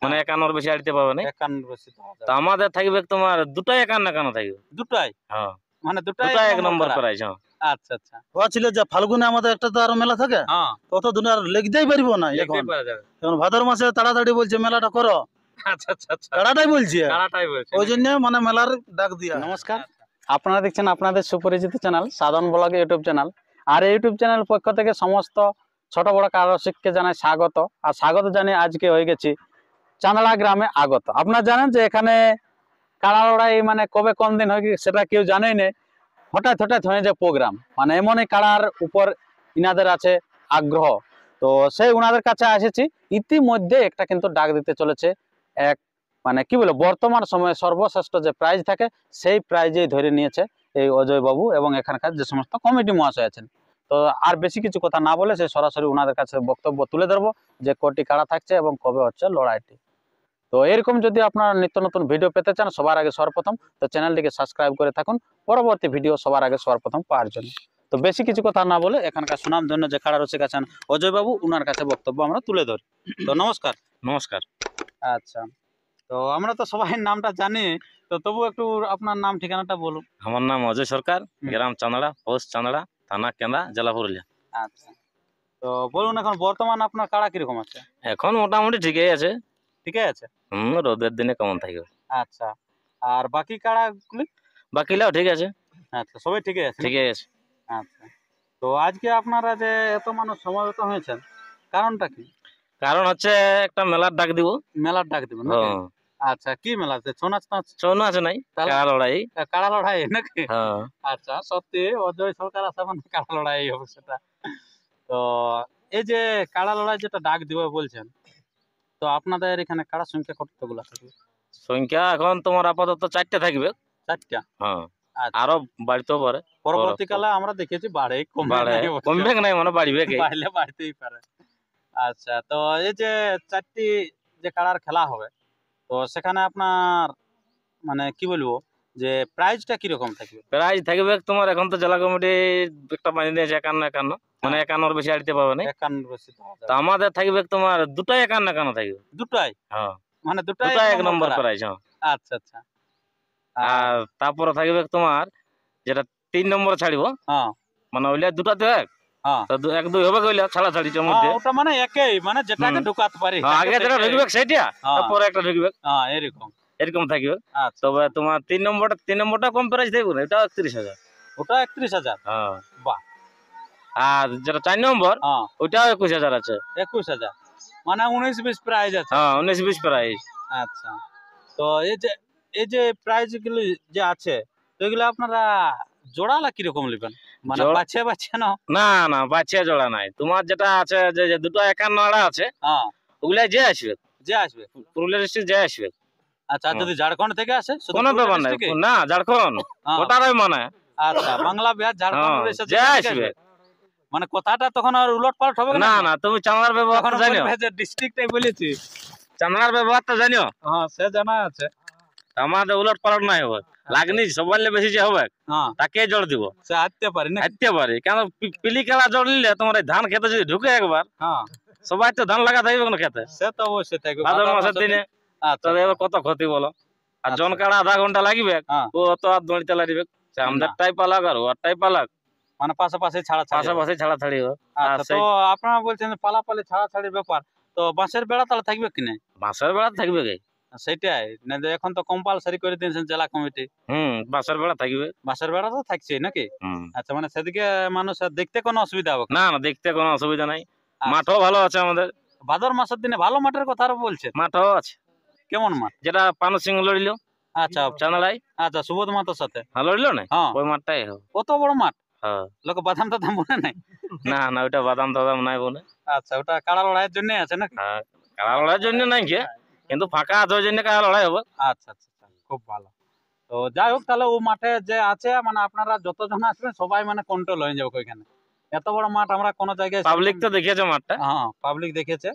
মানে 51 বেশি আড়িতে পাবে না। 51 বেশি তো আমাদের থাকবে তোমার দুটাই 51 থাকবে। দুটাই? হ্যাঁ, মানে দুটাই এক নম্বর প্রাইস। হ্যাঁ, আচ্ছা আচ্ছা। ও ছিল যে ফাল্গুনে আমাদের একটা তো আরো মেলা থাকে, হ্যাঁ, তত দিন আর লেগতেই পারবো না। দেখতেই এখন পারা যাবে। এখন ভাদর মাসে তাড়াতাড়ি বলছে মেলাটা করো, আচ্ছা আচ্ছা আচ্ছা, তাড়াতাড়ি বলছে, কাড়াটাই বলছে। ওই জন্য মানে মেলার ডাক দিয়া। নমস্কার, আপনারা দেখছেন আপনাদের সুপরিচিত চ্যানেল সাধন ব্লগ ইউটিউব চ্যানেল। আর এই ইউটিউব চ্যানেল পক্ষ থেকে সমস্ত ছোট বড় কারসিককে জানাই স্বাগত। আর স্বাগত জানিয়ে আজকে হয়ে গেছি চান্দড়া গ্রামে আগত। আপনারা জানেন যে এখানে কাড়া লড়াই মানে কবে কোন দিন হয় সেটা কেউ জানেই না, হঠাৎ হঠাৎ হয়ে যায় প্রোগ্রাম। মানে এমনই কাড়ার উপর ইনাদের আছে আগ্রহ, তো সেই উনাদের কাছে এসেছি। ইতিমধ্যে একটা কিন্তু ডাক দিতে চলেছে, এক মানে কি বলে বর্তমান সময়ে সর্বশ্রেষ্ঠ যে প্রাইজ থাকে সেই প্রাইজেই ধরে নিয়েছে এই অজয় বাবু এবং এখানকার যে সমস্ত কমিটি মহাশয় আছেন। তো আর বেশি কিছু কথা না বলে সে সরাসরি উনাদের কাছে বক্তব্য তুলে ধরবো যে কটি কাড়া থাকছে এবং কবে হচ্ছে লড়াইটি। তো এরকম যদি আপনারা নিত্য নতুন ভিডিও পেতে চান সবার আগে সর্বপ্রথম, তো চ্যানেলটিকে সাবস্ক্রাইব করে থাকুন পরবর্তী ভিডিও সবার আগে সর্বপ্রথম পাওয়ার জন্য। তো বেশি কিছু কথা না বলে এখানকার সুনাম ধন্য যে কাড়া রসিক আছেন অজয় বাবু, উনার কাছে বক্তব্য আমরা তুলে ধরি। তো নমস্কার। নমস্কার। আচ্ছা, তো আমরা তো সবাই নামটা জানি, তো তবু একটু আপনার নাম ঠিকানাটা বলুন। আমার নাম অজয় সরকার, গ্রাম চান্দড়া, পোস্ট চান্দড়া, থানা কেন্দা, জেলা পুরুলিয়া। আচ্ছা, তো বলুন এখন বর্তমান আপনার কাড়া কিরকম আছে? এখন মোটামুটি ঠিকই আছে। ঠিকই আছে? রোদের দিনে কেমন থাকবে। আচ্ছা, আর বাকি কাড়াগুলি? বাকিলাও ঠিক আছে। আচ্ছা, সবাই ঠিকই আছে? ঠিকই আছে। আচ্ছা, তো আজকে আপনারা যে এত মানুষ সমবেত হয়েছেন কারণটা কি? কারণ হচ্ছে একটা মেলার ডাক দিব। মেলার ডাক দিবেন নাকি? আচ্ছা, কি মেলা আছে? ছৌ নাচ? ছৌ নাচ নাই, কাড়া লড়াই। কাড়া লড়াই নাকি? হ্যাঁ। আচ্ছা, সত্যি অজয় সরকার আছে মানে কাড়া লড়াই হবে সেটা। তো এই যে কাড়া লড়াই যেটা ডাক দিবে বলছেন, তো আপনাদের এখানে কাড়া সংখ্যা কতগুলো থাকবে? সংখ্যা এখন তোমার আপাতত 4টা থাকবে। 4টা? হ্যাঁ, আচ্ছা, আরো বাড়তেও পারে। পরবর্তীকালে আমরা দেখেছি বাড়ে কমবে নাই, মানে বাড়বে, বাড়লে বাড়তেই পারে। আচ্ছা, তো এই যে 4টি যে কাড়ার খেলা হবে, তো সেখানে আপনার মানে কি বলবো যে প্রাইজটা কিরকম থাকবে? প্রাইজ থাকবে তোমার, এখন তো জেলা কমিটি একটা বানিয়ে দিয়েছে 51, মানে 51 বেশি আড়িতে পাবে না। 51 বেশি তো আমাদের থাকবে তোমার দুটাই 51 থাকবে। দুটাই? হ্যাঁ, মানে দুটাই এক নম্বর প্রাইজ। হ্যাঁ। আচ্ছা আচ্ছা। আর তারপরে থাকবে তোমার যেটা 3 নম্বর ছাড়িব। হ্যাঁ, মানে ওইলা দুটা তো এক। হ্যাঁ, তো 1 2 হবে কইলা ছাড়াছাড়ির মধ্যে। ওটা মানে একই, মানে যেটাকে ঢুকাতে পারি। আগে যেটা ঢুকবে সেটা, তারপরে একটা ঢুকবে। হ্যাঁ, এরকম থাকবে। আচ্ছা, তবে তোমার 3 নম্বরটা কম প্রাইস দেবো না, এটা 31,000। ওটা 31,000? হ্যাঁ, বাহ। আর যেটা 4 নম্বর ওইটাও 21,000 আছে। 21,000 মানে 19-20 প্রাইজ আছে? হ্যাঁ, 19-20 প্রাইজ। আচ্ছা, তো এই যে প্রাইজ গুলো যে আছে, তো এগুলো আপনারা জোড়ালা কিরকম নেবেন? মানে বাছে না? না না, বাছে জোড়া নাই। তোমার যেটা আছে যে দুটো 51 আড়া আছে, ওগুলা যে আসবে পুরুলিয়া ডিস্ট্রিক্ট যে আসবে। আচ্ছা, যদি ঝাড়খণ্ড থেকে আসে কোনো ব্যাপার নাই। না, ঝাড়খণ্ড ওটারই মানে। আচ্ছা, বাংলা বিহার ঝাড়খণ্ড যে আসবে। মানে কথাটা তখন আর উলট পালট হবে না? না, তুমি চামড়ার ব্যবহারটা জানো? ডিস্ট্রিক্টটাই বলেছি, চামড়ার ব্যবহারটা জানো? হ্যাঁ, সে জানা আছে। আমাদের উলট পালট নাই হবে। লাগনি সবার বেশি যে হবে তাকে জোর দিব। সে হাঁটতে পারি না? হাঁটতে পারি, কেন পিলি খেলা জোর নিলে তোমার ধান খেতে যদি ঢুকে একবার, সবাই তো ধান লাগা থাকবে না খেতে। সে তো অবশ্যই থাকবে ভাদ্র মাসের দিনে। এবার কত ক্ষতি বলো। আর জন কাড়া আধা ঘন্টা লাগবে, ও তো আর দড়িতে লাগবে। আমাদের টাই পালাক আর ওর টাই পালাক, মানে পাশাপাশি ছাড়াছাড়ি হোক। তো আপনারা বলছেন পালাপালি ছাড়াছাড়ির ব্যাপার, তো বাঁশের বেড়া তাহলে থাকবে কি না? বাঁশের বেড়া থাকবে কি? সেটাই না, এখন তো কম্পালসারি করে দিয়েছেন জেলা কমিটি। বাঁশের বেড়া থাকবে। বাঁশের বেড়া তো থাকছে নাকি? আচ্ছা, মানে সেদিকে মানুষ দেখতে কোনো অসুবিধা হবে না? না, দেখতে কোনো অসুবিধা নাই। মাঠও ভালো আছে আমাদের। ভাদর মাসের দিনে ভালো মাঠের কথা বলছে? মাঠও আছে। কেমন মাঠ? যেটা পানু সিং লড়িল। আচ্ছা, চান্দড়াই। আচ্ছা, সুবোধ মাতার সাথে লড়িল না, ওই মাঠটাই। কত বড় মাঠ? হ্যাঁ, লোক বাদাম টাদাম মনে নাই? না না, ওইটা বাদাম টাদাম নাই বলে। আচ্ছা, ওটা কাড়া লড়াইয়ের জন্য আছে নাকি? হ্যাঁ, কাড়া লড়াইয়ের জন্য নাই, কিন্তু ফাঁকা আছে, ওই জন্য কাড়া লড়াই হবে। আচ্ছা আচ্ছা, খুব ভালো। তো যাই হোক, তাহলে ও মাঠে যে আছে মানে আপনারা যতজন আসবেন সবাই মানে কন্ট্রোল হয়ে যাবে ওইখানে। এত বড় মাঠ আমরা কোন জায়গায়, পাবলিক তো দেখেছে মাঠটা। হ্যাঁ, পাবলিক দেখেছে।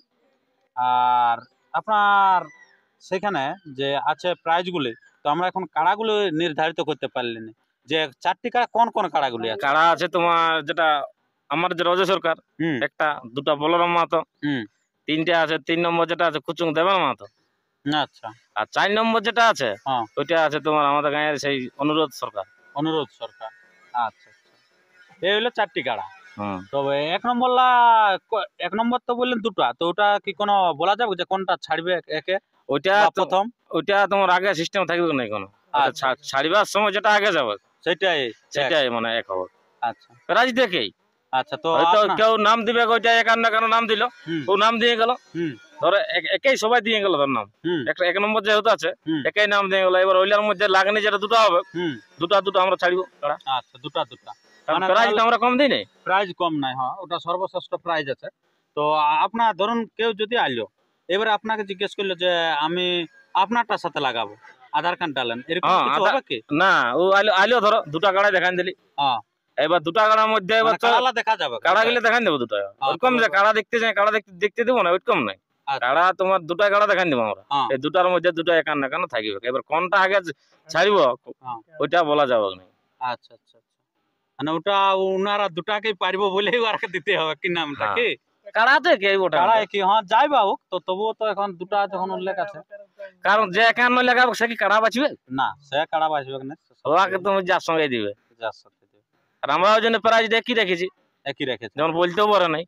আর আপনার সেখানে যে আছে প্রাইজগুলি, তো আমরা এখন কাড়াগুলো নির্ধারিত করতে পারলি না যে 4টি কাড়া কোন কোন কাড়াগুলি আছে? কাড়া আছে তোমার যেটা আমার যে অজয় সরকার, একটা, দুটা বলরাম মাহাতো, 3টে আছে। 3 নম্বর যেটা আছে কুচুং দেবেন মাহাতো, আচ্ছা। আর 4 নম্বর যেটা আছে হ্যাঁ। ওইটা আছে তোমার আমাদের গাঁয়ের সেই অনুরোধ সরকার। অনুরোধ সরকার। আচ্ছা আচ্ছা, এই হলো 4টি কাড়া। হুম। তবে 1 নম্বর 1 নম্বর তো বললেন দুটা, তো ওটা কি কোনো বলা যাবে যে কোনটা ছাড়বে একে ওইটা বা প্রথম? ওইটা তোমার আগে সিস্টেম থাকবে না কোনো। আচ্ছা। ছাড়িবার সময় যেটা আগে যাবে সেটাই। সেটাই মানে এক হবে আচ্ছা প্রাইজ দেখেই। আচ্ছা। তো হয়তো কেউ নাম দিবে ওইটা একান্ন কেন নাম দিল, ও নাম দিয়ে গেল, ধরো একেই সবাই দিয়ে গেল তার নাম। একটা 1 নম্বর যেহেতু আছে একাই নাম দিয়ে গেল। এবার ওইলার মধ্যে লাগনি যেটা দুটো হবে, দুটো আমরা ছাড়িব। আচ্ছা, দুটা কারণ প্রাইজটা আমরা কম দিই নাই। প্রাইজ কম নাই, হ্যাঁ ওটা সর্বশ্রেষ্ঠ প্রাইজ আছে। তো আপনার ধরুন কেউ যদি আইলো, এবারে আপনাকে জিজ্ঞেস করলো যে আমি আপনারটার সাথে লাগাবো, আধার কার্ড ডালেন, এরকম কিছু হবে কি? না, ও আইলো ধরো দুটা কাড়াই দেখান দিলি, এবার দুটা কাড়ার মধ্যে এবার কাড়া দেখা যাবে, কাড়া গেলে দেখান দেবো দুটা। ওরকম যে কাড়া দেখতে যাই কাড়া দেখতে দেবো না, ওইরকম নাই। কাড়া তোমার দুটা কাড়া দেখান দেবো আমরা, এই দুটার মধ্যে দুটো একান্ন কেন থাকবে। এবার কোনটা আগে ছাড়িব ওইটা বলা যাবে না। আচ্ছা আচ্ছা, মানে ওটা ওনারা দুটাকেই পারবো বলেই ওরাকে দিতে হবে কি নামটা কি কাড়াতে কি ওটা কাড়া কি? হ্যাঁ যাই বা হোক, তো তবুও তো এখন দুটা যখন উল্লেখ আছে, কারণ যে একান্ন লাগাবো সে কি কাড়া বাঁচবে না, সে কাড়া বাঁচবে না, ওকে তুমি যার সঙ্গে দিবে। যার সাথে দিবে। আর আমরা ওই জন্য প্রাইজ একই রেখেছি, একই রেখেছি, যেমন বলতেও পারে নাই।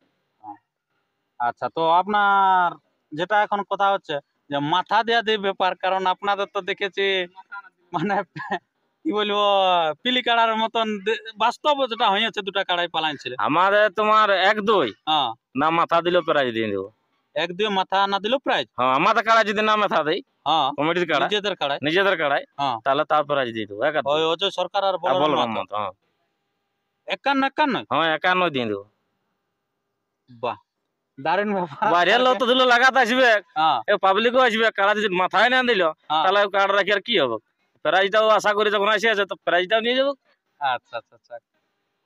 আচ্ছা। তো আপনার যেটা এখন কথা হচ্ছে যে মাথা দেওয়া দিয়ে ব্যাপার, কারণ আপনাদের তো দেখেছি মানে কি বলবো পিলি কাড়ার মতন বাস্তব যেটা হয়েছে, দুটা কাড়াই পালাইছিল। আমাদের তোমার 1-2 হ্যাঁ, না মাথা দিলে প্রাইজ দিয়ে দেবো। 1-2 মাথা না দিলেও প্রাইজ। হ্যাঁ, আমাদের কাড়া যদি না মাথা দেয়, হ্যাঁ কমিটির কাড়া, নিজেদের কাড়াই, তাহলে তার প্রাইজ দিয়ে দেবো। ওই অজয় সরকার আর বলরাম মত, হ্যাঁ 51 হ্যাঁ 51 দিয়ে দেবো। বাহ, দারুণ ব্যাপার। বাইরের লোক তো দিলে লাগাতে আসবে, পাবলিকও আসবে। কাড়া যদি মাথায় না দিল তাহলে কাড়া রাখি আর কি হবে। প্রাইজটাও আশা করি যখন আসে আছে তো প্রাইজটাও নিয়ে যাবো। আচ্ছা আচ্ছা আচ্ছা,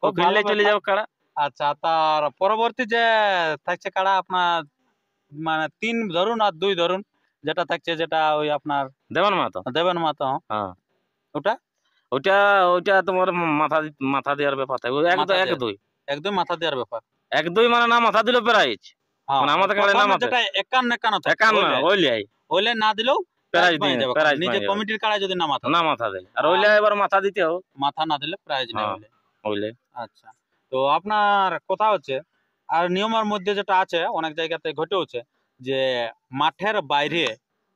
ও খেললে চলে যাবো কাড়া। আচ্ছা, তার পরবর্তী যে থাকছে কাড়া আপনার মানে 3 ধরুন আর 2 ধরুন যেটা থাকছে, যেটা ওই আপনার দেবেন মাতো। হ্যাঁ, ওটা ওইটা তোমার মাথা দেওয়ার ব্যাপার থাকে। 1-2 মাথা দেওয়ার ব্যাপার। 1-2 মানে না মাথা দিলে প্রাইজ, মানে আমাদের কাছে না মাথা। যেটা 51 থাকে 51 ওইলে না দিলেও প্রাইজ পেয়ে যাবে। প্রাইজ নিজে কমিটির কাড়ায় যদি না মাথা দেয়, আর ওইলে এবার মাথা দিতে হবে, মাথা না দিলে প্রাইজ নেই ওইলে। আচ্ছা, তো আপনার কথা হচ্ছে আর নিয়মের মধ্যে যেটা আছে অনেক জায়গাতে ঘটেওছে যে মাঠের বাইরে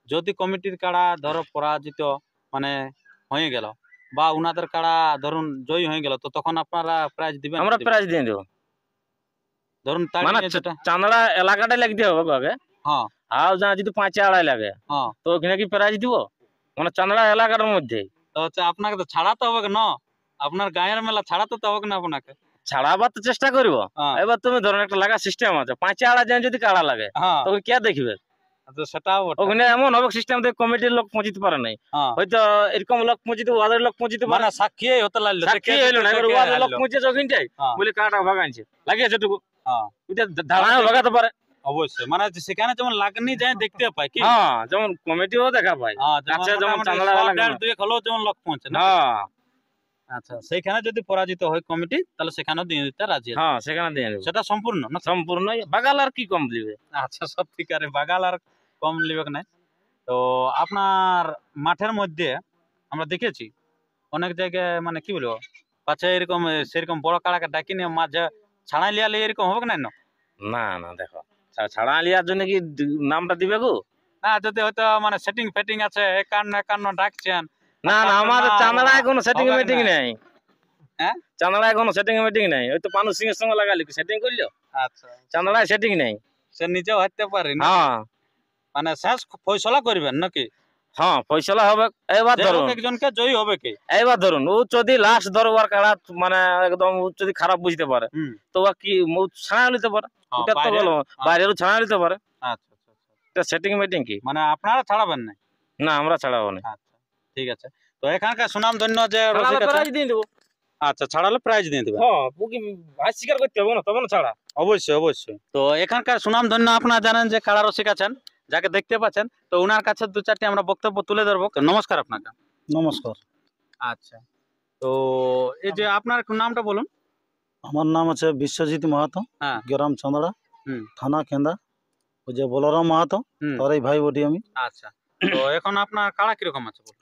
যদি কমিটির কাড়া ধরো পরাজিত মানে হয়ে গেল বা উনাদের কাড়া ধরুন জয়ী হয়ে গেল, তো তখন আপনারা প্রাইজ দিবেন? আমরা প্রাইজ দিয়ে দেবো। ধরুন মানে চান্দড়া এলাকাটা লাগতে হবে আগে। হ্যাঁ, আর যদি 5 আড়াই লাগে তো ওখানে কি প্রাইজ দিব? মানে চান্দড়া এলাকার মধ্যে তো হচ্ছে আপনাকে তো ছাড়াতে হবে না, আপনার গায়ের মেলা ছাড়াতে তো হবে না আপনাকে। ছাড়াবার তো চেষ্টা করব। এবার তুমি ধরুন একটা লাগা সিস্টেম আছে, 5 আড়া যদি কাড়া লাগে তখন কে দেখবে? সেটাও ওখানে এমন হবে সিস্টেম থেকে কমিটির লোক পৌঁছিতে পারে নাই, হয়তো এরকম লোক পৌঁছিতে ওদের লোক পৌঁছিতে পারে, সাক্ষী হতে লাগলো, সাক্ষী হইলো না। এবার ওদের লোক পৌঁছেছে ওখানটাই বলে কাটা ভাগাইছে লাগিয়েছে টুকু, ধারণা ভাগাতে পারে অবশ্যই। মানে সেখানে যেমন লাগনি যায় দেখতে পাই কি, যেমন কমিটিও দেখা পায়, যেমন চান্দড়া যেমন লোক পৌঁছে। আচ্ছা, সেখানে যদি পরাজিত হয় কমিটি তাহলে সেখানেও দিয়ে দিতে রাজি আছে? সেখানে দিয়ে দেবে। সেটা সম্পূর্ণ না? সম্পূর্ণ। বাগাল আর কি কম দিবে? আচ্ছা, সত্যিকারে বাগাল আর কম লিবে না। তো আপনার মাঠের মধ্যে আমরা দেখেছি অনেক জায়গায় মানে কি বলবো পাচ্ছে এরকম সেরকম বড় কাড়াকে ডাকি নিয়ে মাঝে ছাড়াই লিয়ালে এরকম হবে না? না দেখো, ছাড়া লিয়ার জন্য কি নামটা দিবে গো? না, যদি হয়তো মানে সেটিং ফেটিং আছে 51 ডাকছেন। না আমাদের চান্দড়ায় কোনো সেটিং মিটিং নেই। চান্দড়ায় কোনো সেটিং মিটিং নেই। ওই তো পানু সিং এর সঙ্গে লাগালি সেটিং করলো। আচ্ছা, চান্দড়ায় সেটিং নেই, সে নিজেও হতে পারে না। মানে শেষ ফয়সলা করবেন নাকি? ফয়সলা হবে। এবার ধরুন একজনকে জয়ী হবে কি? এবার ধরুন ও যদি লাস্ট ধরবার কাড়া মানে একদম যদি খারাপ বুঝতে পারে তো কি ছাড়া নিতে পারে, এটা তো বলো বাইরেও ছাড়া নিতে পারে। আচ্ছা আচ্ছা, এটা সেটিং মিটিং কি? মানে আপনারা ছাড়াবেন না? না, আমরা ছাড়াবো না। আচ্ছা, ঠিক আছে। তো এখানকার সুনাম ধন্য যে প্রাইজ দিয়ে দেবো। আচ্ছা, ছাড়ালে প্রাইজ দিয়ে দেবে। ভাই স্বীকার করতে হবে না, তবে না ছাড়া। অবশ্যই। তো এখানকার সুনাম ধন্য আপনারা জানেন যে কাড়া রসিক আছেন, যাকে দেখতে পাচ্ছেন, তো ওনার কাছে 2-4টি আমরা বক্তব্য তুলে ধরবো। নমস্কার আপনাকে। নমস্কার। আচ্ছা, তো এই যে আপনার নামটা বলুন। আমার নাম আছে বিশ্বজিৎ মাহাতো, গ্রাম চান্দড়া, থানা কেন্দা। ওই যে বলরাম মাহাতো তার এই ভাই বটি আমি। আচ্ছা, তো এখন আপনার কাড়া কিরকম আছে বলুন?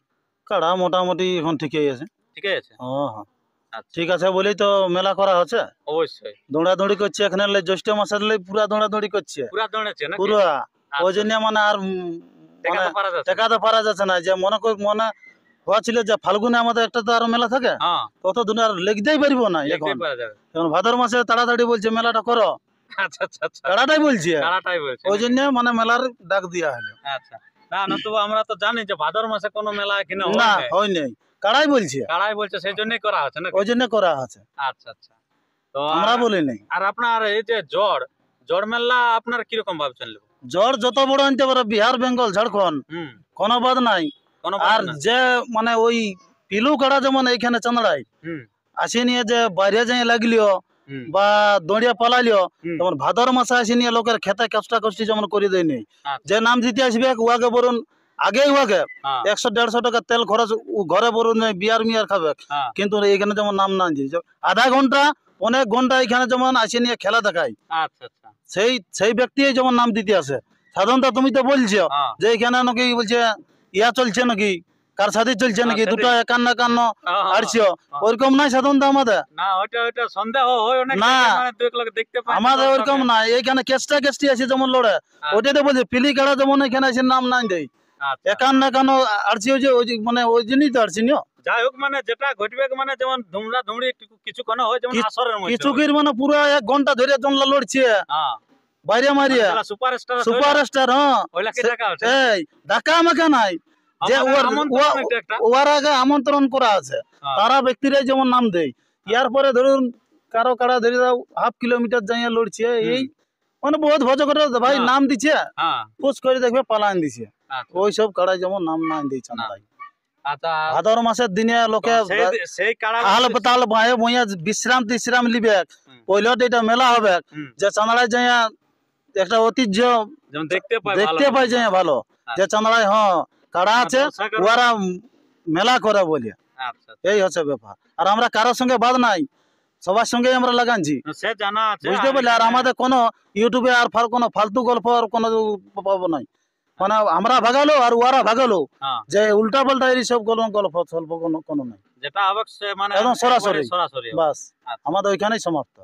কাড়া মোটামুটি এখন ঠিকই আছে। ঠিকই আছে। হ্যাঁ হ্যাঁ আচ্ছা, ঠিক আছে বলেই তো মেলা করা হচ্ছে। অবশ্যই দৌড়াদৌড়ি করছে এখানে জ্যৈষ্ঠ মাসের লাই পুরা দৌড়াদৌড়ি করছে পুরা দৌড়েছে নাকি? পুরা। আচ্ছা, ওই জন্য মানে আর দেখা তো পারা যাচ্ছে না। টেকাতে পারা যাচ্ছে না, যে মনে হওয়াছিল যে ফাল্গুনে আমাদের একটা তো আরো মেলা থাকে, হ্যাঁ, তত দিন আর লেগতেই পারবো না। এখন দেখতেই পারা যাবে। এখন ভাদর মাসে তাড়াতাড়ি বলছে মেলাটা করো, আচ্ছা আচ্ছা আচ্ছা, কাড়াটাই বলছে। কাড়াটাই বলছে ওই নাকি? জন্য মানে মেলার ডাক দেওয়া হলো। আচ্ছা, না নতুবা আমরা তো জানি যে ভাদর মাসে কোনো মেলা এখানে হয় না না। হয় নাই, কাড়াই বলছে, কাড়াই বলছে সেই জন্যই করা হচ্ছে নাকি? ওই জন্য করা আছে, আচ্ছা আচ্ছা। তো আমরা বলি নাই। আর আপনার এই যে জড় মেলা আপনার কিরকম ভাবছেন? জ্বর যত বড় আনতে পারে, বিহার বেঙ্গল ঝাড়খণ্ড হুম, কোনো বাদ নাই। কোনো আর ব্যাপার না। যে মানে ওই পিলু কাড়া যেমন এইখানে চান্দড়াই হুম, আসি নিয়ে যে বাইরে যাই লাগলিও হুম, বা দৌড়িয়া পালালিও, হুম। যেমন ভাদর মাসে আসি নিয়ে লোকের খেতে কষ্টা কষ্টি যেমন করে দেয়নি। আচ্ছা, যে নাম দিতে আসবে উহাকে বরুন আগেই উহাকে হ্যাঁ, 100-150 টাকা তেল খরচ ঘরে বরুন বিয়ার মিয়ার খাবে, হ্যাঁ, কিন্তু এখানে যেমন নাম না দিয়ে আধা ঘন্টা অনেক ঘন্টা এখানে যেমন আসি নিয়ে খেলা দেখায়, আচ্ছা আচ্ছা, সেই ব্যক্তি যেমন নাম দিতে আসে। সাধারণত তুমি তো বলছো হ্যাঁ, যে এখানে নাকি বলছে ইয়া চলছে নাকি, কার সাথে চলছে নাকি, হ্যাঁ, দুটো 51 হ্যাঁ, আড়ছো, হ্যাঁ। ওরকম নাই সাধারণত আমাদের। না ওইটা সন্দেহ হয় অনেক না। জায়গায়, মানে দুই লোক দেখতে পাই আমাদের ওরকম না, এইখানে কেষ্টি আছে যেমন লড়ে, হ্যাঁ। ওইটাতে বলছে পিলি কাড়া যেমন এখানে আছে নাম নাই দেয়, আচ্ছা, 51 আড়ছি হয়েছে মানে ওই জন্যই তো আড়ছি নিও। যাই হোক মানে যেটা ঘটবে মানে যেমন ধুমরা ধুমড়ি কিছুক্ষণ হয় যেমন আসরের মধ্যে কিছুকির মানে পুরো 1 ঘন্টা ধরে জনলা লড়ছে হ্যাঁ, বাইরে মারিয়া, সুপারস্টার সুপারস্টার। হ্যাঁ ওইলা কি টাকা আছে? এই ধাক্কা মাখা নাই, যে ওর আগে আমন্ত্রণ করা আছে, হ্যাঁ। তারা ব্যক্তিরাই যেমন নাম দেয়। ইয়ার পরে ধরুন কারো কাড়া ধরে দাও 1/2 কিলোমিটার যাইয়া লড়ছে, এই মানে বহুত ভজ করে ভাই হ্যাঁ। নাম দিচ্ছে, হ্যাঁ, পুষ করে দেখবে পালান দিছে। আচ্ছা, ওই সব কাড়াই যেমন নাম না দিচ্ছে না। আচ্ছা। ভাদর মাসের দিনে লোকে সেই কাড়া আহাল পাতাল ভাই বইয়া বিশ্রাম লিবে, হুম। পয়লত এটা মেলা হবে, হুম। যে চাঁদড়ায় যাইয়া একটা ঐতিহ্য যেমন দেখতে পাই যাইয়া ভালো, যে চাঁদড়ায় হ্যাঁ কাড়া আছে, ওরা মেলা করে বলে, আচ্ছা, এই হচ্ছে ব্যাপার। আর আমরা কারোর সঙ্গে বাদ নাই, সবার সঙ্গে আমরা লাগানছি, সে জানা আছে বুঝতে পারলে। আর আমাদের কোনো ইউটিউবে আর কোনো ফালতু গল্প আর কোনো পাবো নাই, মানে আমরা ভাগালো আর ওরা ভাগালো, হ্যাঁ। যে উল্টা পাল্টা এই সব গল্প স্বল্প কোনো নাই, যেটা হবে সে মানে একদম সরাসরি সরাসরি হবে। বাস। আচ্ছা। আমাদের ওইখানেই সমাপ্ত।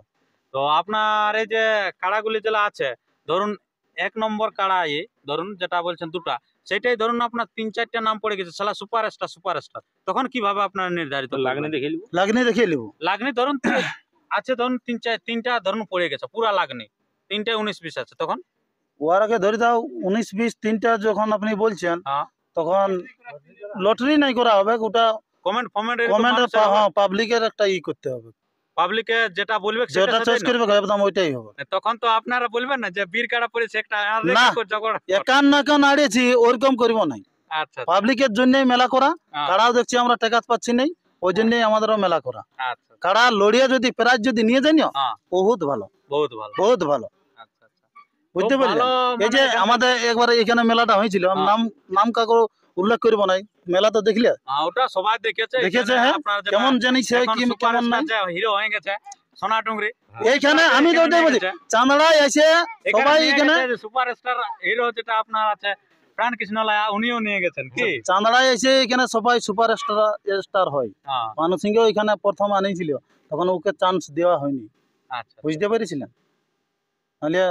তো আপনার এই যে কাড়াগুলি যেটা আছে, ধরুন 1 নম্বর কাড়াই ধরুন যেটা বলছেন দুটা, সেটাই ধরুন আপনার 3-4টা নাম পড়ে গেছে সালা সুপারস্টার, তখন কিভাবে আপনার নির্ধারিত লাগনি দেখে নিব। লাগনি দেখিয়ে নিব। লাগনি ধরুন আছে, ধরুন 3-4 ধরুন পড়ে গেছে পুরা লাগনি, 3টে 19-20 আছে, তখন ওর আগে ধরে দাও 19-20 তিনটা যখন আপনি বলছেন, হ্যাঁ, তখন লটারি নাই করা হবে, ওটা কমেন্ট পাবলিকের একটা করতে হবে, পাবলিকে যেটা বলবে যেটা চয়েস করবে একদম ওইটাই হবে। তখন তো আপনারা বলবেন না যে বীর কাড়া পড়েছে একটা না, একান আড়েছি ওরকম করবো নাই, আচ্ছা, পাবলিকের জন্যই মেলা করা। হ্যাঁ। কাড়াও দেখছি আমরা টেকাত পাচ্ছি নাই, ওই জন্যই আমাদেরও মেলা করা। আচ্ছা, কাড়া লড়িয়ে যদি প্রাইজ যদি নিয়ে যাই না, হ্যাঁ, বহুত ভালো, বহুত ভালো। বহুত ভালো, আচ্ছা, আচ্ছা, বুঝতে খুব পারলেন। ভালো, এই যে মানে আমাদের একবার এখানে মেলাটা হয়েছিল, হ্যাঁ। নাম কাকু উল্লেখ করবো নাই, মেলা তো দেখলে ওটা সবাই দেখেছে, দেখেছে, হ্যাঁ। আপনার যেটা কেমন জানিছে এখন কেমন সুপারস্টার নাই, যে হিরো হয়ে গেছে সোনা ডুংরি, এইখানে আমি তো ওটাই বলছি, চাঁদড়ায় এসে সবাই এখানে সুপারস্টার হিরো যেটা আপনার আছে প্রাণ কৃষ্ণ লায়া, উনিও নিয়ে গেছেন কি চাঁদড়ায় এসে এখানে সবাই সুপার স্টার হয়। হ্যাঁ, মানুষ সিংহ এখানে প্রথম আনিছিল, তখন ওকে চান্স দেওয়া হয়নি, আচ্ছা, বুঝতে পেরেছিলেন। নাহলে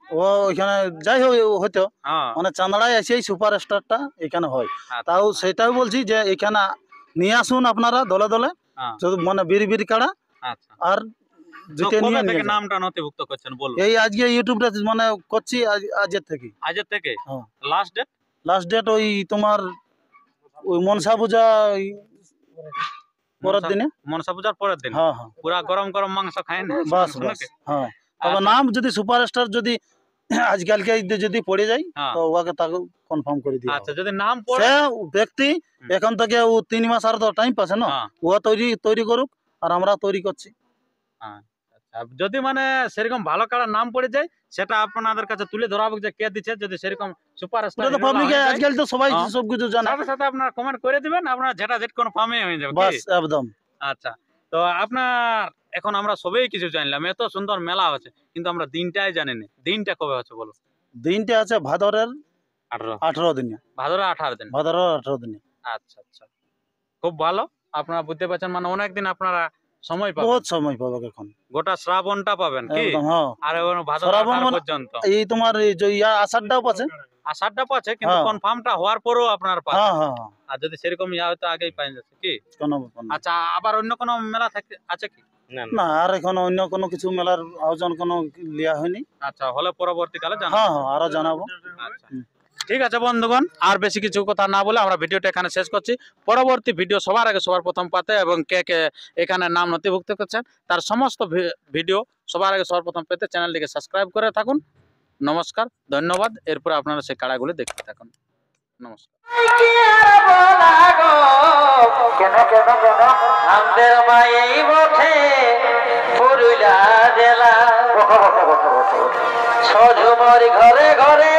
ও ওইখানে যাই হয়তো হ্যাঁ, মানে চাঁদড়ায় এসেই সুপার স্টারটা এখানে হয়। আচ্ছা, তাও সেটাও বলছি যে এখানে নিয়ে আসুন আপনারা দলে দলে, হ্যাঁ, শুধু মানে বিড়ি কাড়া, আচ্ছা। আর তো জিতে কবে নিয়ে থেকে যান। নামটা নথিভুক্ত করছেন বলুন? এই আজকে ইউটিউবটা মানে করছি আজের থেকে, আজের থেকে হ্যাঁ। লাস্ট ডেট লাস্ট ডেট ওই তোমার ওই মনসা পূজা পরের দিনে, মনসা পূজার পরের দিন, হ্যাঁ হ্যাঁ পুরা গরম গরম মাংস খায় না বাস বাস, হ্যাঁ। তবে আচ্ছা। নাম যদি সুপারস্টার যদি আজকালকে যদি পড়ে যায়, হ্যাঁ। তো ওকে তাকে কনফার্ম করে দিয়ে আচ্ছা, যদি নাম পড়ে সে ব্যক্তি এখন থেকে ও 3 মাস আর তো টাইম পাচ্ছে না, হ্যাঁ, ও তৈরি করুক আর আমরা তৈরি করছি। আচ্ছা, যদি মানে সেরকম ভালো কাড়া নাম পড়ে যায় সেটা আপনাদের কাছে তুলে ধরা হবে যে কে দিচ্ছে, যদি সেরকম সুপারস্টার ওটা তো পাবলিকে আজকাল তো সবাই হ্যাঁ। সবকিছু জানে, সাথে সাথে আপনারা কমেন্ট করে দিবেন, আপনারা যেটা যেট কনফার্মই হয়ে যাবে বাস কি? একদম। আচ্ছা, তো আপনার এখন আমরা সবাই কিছু জানলাম, এত সুন্দর মেলা হচ্ছে, কিন্তু আমরা দিনটাই জানি না, দিনটা কবে হচ্ছে বলো? দিনটা আছে ভাদরের 18 18 দিনে, ভাদর 18 দিন। ভাদ্র 18 দিনে। আচ্ছা আচ্ছা, খুব ভালো। আপনারা বুঝতে পারছেন, মানে অনেকদিন আপনারা সময় পাবেন, বহুত সময় পাবে এখন গোটা শ্রাবণটা পাবেন কি, একদম। হ্যাঁ, আর ভাদর শ্রাবণ 18 মানে পর্যন্ত। এই তোমার এই যে আষাঢ়টাও পাচ্ছে। আষাঢ়টা পাচ্ছে, কিন্তু হ্যাঁ। কনফার্মটা হওয়ার পরেও আপনার পাচ্ছেন। হ্যাঁ হ্যাঁ হ্যাঁ, আর যদি সেরকম ইয়া হয়তো আগেই পাই যাচ্ছে কি। কোনো ব্যাপার না। আচ্ছা, আবার অন্য কোনো মেলা আছে কি? না না, আর এখন অন্য কোনো কিছু মেলার আয়োজন কোনো লিয়া হয়নি। আচ্ছা, হলে পরবর্তীকালে জানাবো। হ্যাঁ হ্যাঁ, আরো জানাবো। আচ্ছা, ঠিক আছে বন্ধুগণ, আর বেশি কিছু কথা না বলে আমরা ভিডিওটা এখানে শেষ করছি। পরবর্তী ভিডিও সবার আগে সবার প্রথম পাতে, এবং কে কে এখানে নাম নথিভুক্ত করছেন তার সমস্ত ভিডিও সবার আগে সবার প্রথম পেতে চ্যানেলটিকে সাবস্ক্রাইব করে থাকুন। নমস্কার, ধন্যবাদ। এরপরে আপনারা সেই কাড়াগুলি দেখতে থাকুন। নমস্কার। আমাদের মায়েই বটে পুরুলিয়া জেলা সজুমরি ঘরে ঘরে